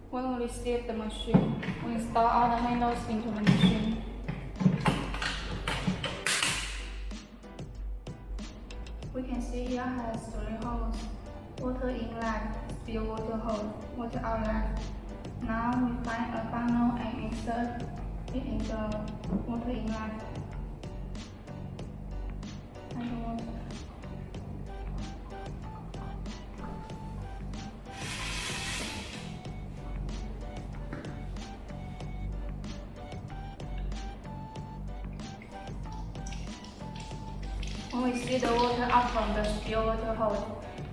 When we receive the machine, we install all the handles into the machine. We can see here has 3 holes: water inlet, spill water hose, water outlet. Now we find a funnel and insert it in the water inlet. And the water. When we see the water out from the spill water hose,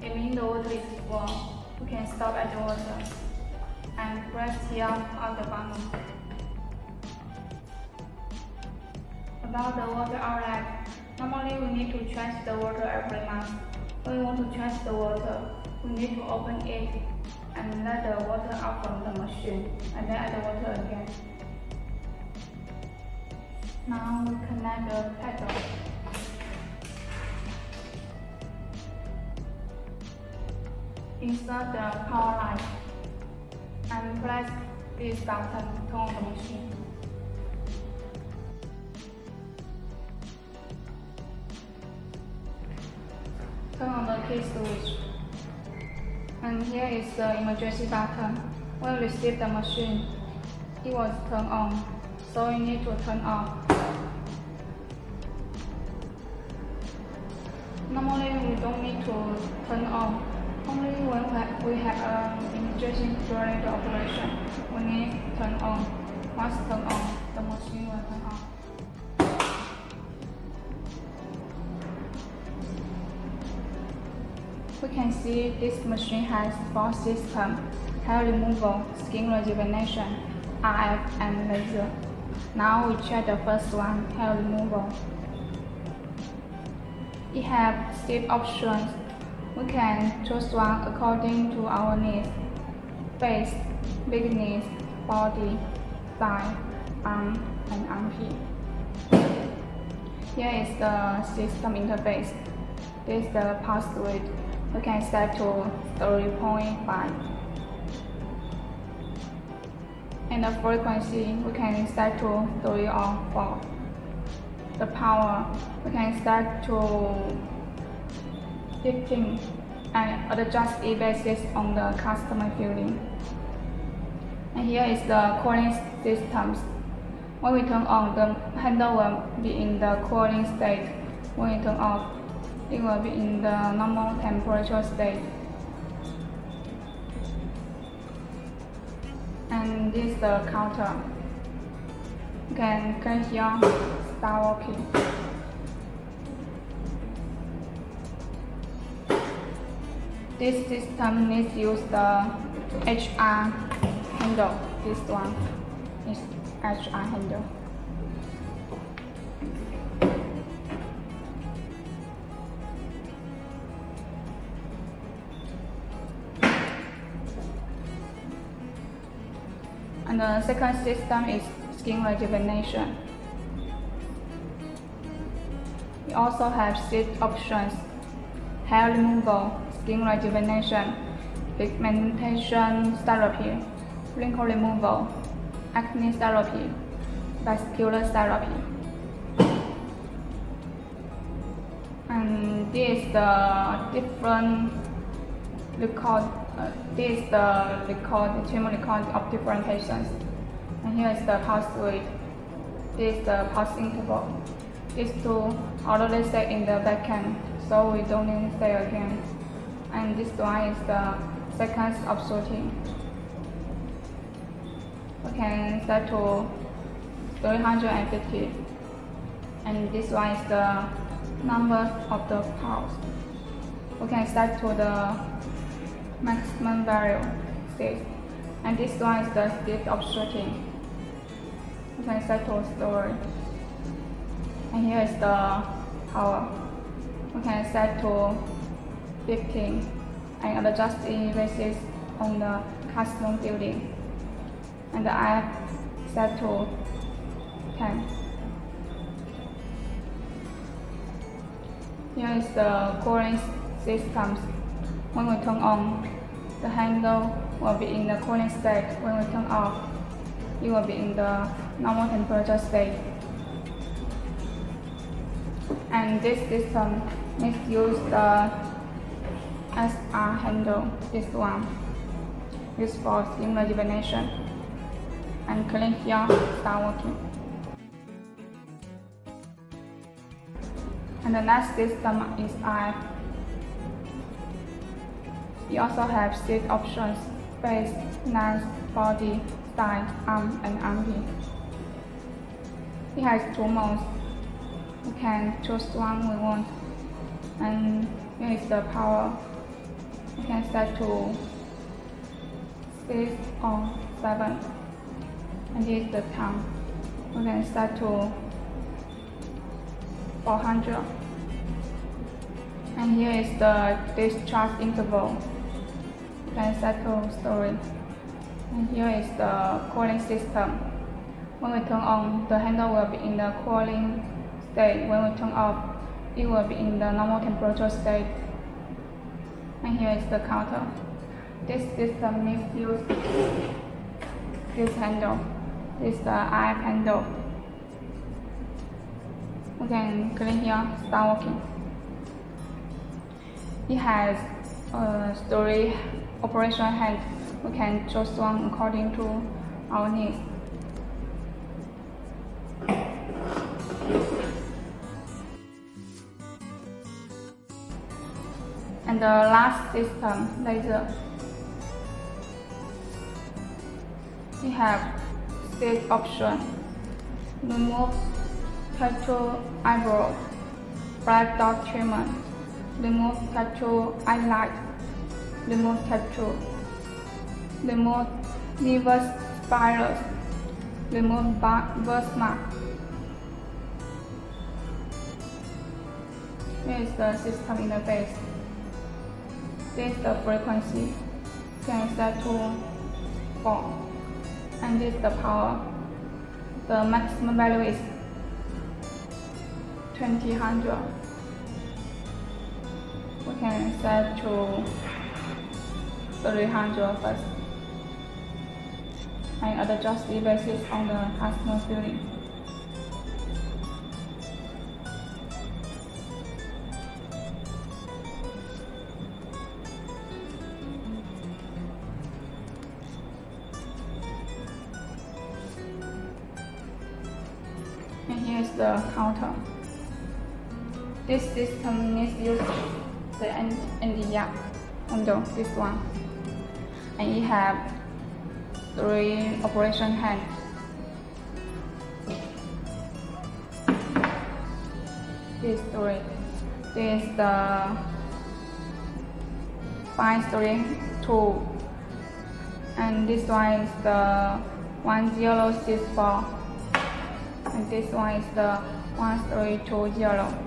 it means the water is full. We can stop at the water and press here on the funnel. About the water outlet, normally we need to change the water every month. When we want to change the water, we need to open it and let the water out from the machine, and then add the water again. Now we connect the pedal. Insert the power line and press this button to turn on the machine. Turn on the key switch. And here is the emergency button. When we receive the machine, it was turned on, so you need to turn off. Normally we don't need to turn on. Only when we have an emergency during the operation, we need to turn on. Once turned on, the machine will turn on. We can see this machine has 4 systems: hair removal, skin rejuvenation, RF, and laser. Now we check the first one, hair removal. It has 6 options. We can choose one according to our needs: face, bigness, body, thigh, arm, and armpit. Here is the system interface. This is the pulse rate. We can set to 3.5. And the frequency, we can set to 3 or 4. The power, we can set to 15 and adjust it based on the customer feeling. And here is the cooling systems. When we turn on, the handle will be in the cooling state. When we turn off, it will be in the normal temperature state. And this is the counter. You can click here, start working. This system needs to use the HR handle. This one is HR handle. And the second system is skin rejuvenation. We also have 6 options: hair removal, skin rejuvenation, pigmentation therapy, wrinkle removal, acne therapy, vascular therapy. And this is the different record. This is the treatment record of different patients. And here is the pulse rate. This is the pulse interval. These 2 already set in the backend, so we don't need to say again. And this one is the seconds of shooting. We can set to 350. And this one is the number of the pulse. We can set to the maximum value 6. And this one is the speed of shooting. We can set to story. And here is the power. We can set to 15 and adjust it based on the customer building. And the IF set to 10. Here is the cooling systems. When we turn on, the handle will be in the cooling state. When we turn off, it will be in the normal temperature state. And this system needs to use the SR handle, this one, used for steam rejuvenation. And clean here, start working. And the next system is IF. You also have 6 options: face, neck, body, style, arm, and armpit. It has 2 modes. We can choose one we want. And here is the power. We can set to 6 or 7. And this is the time. We can set to 400. And here is the discharge interval. We can set to storage. And here is the cooling system. When we turn on, the handle will be in the cooling state. When we turn off, it will be in the normal temperature state. And here is the counter. This system needs to use this handle. This is the IF handle. We can click here, start working. It has a storage operation hand. We can choose one according to our needs. And the last system, laser. We have 6 options: remove tattoo eyebrow, black dot treatment, remove tattoo eyelight, remove tattoo, remove nervous spirals, remove birthmark. Here is the system interface. This is the frequency. You can set to 4. And this is the power. The maximum value is 2000. We can set to 300 first. And adjust the basis on the customer's feeling. And here is the counter. This system needs to use the NDR handle, this one. And it have 3 operation hands. This 3. This is the fine story 2. And this one is the 1064. And this one is the 1320.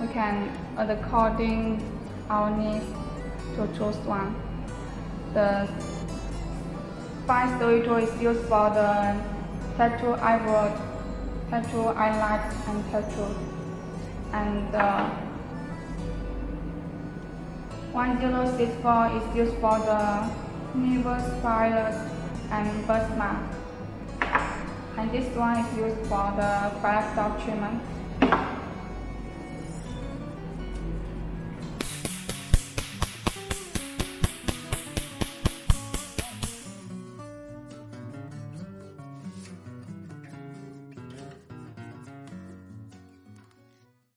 We can, according our needs, to choose one. The 532 is used for the tattoo eyebrow, tattoo eyelight, and tattoo. And the 1064 is used for the nervous spirals and birthmark. And this one is used for the black dot treatment.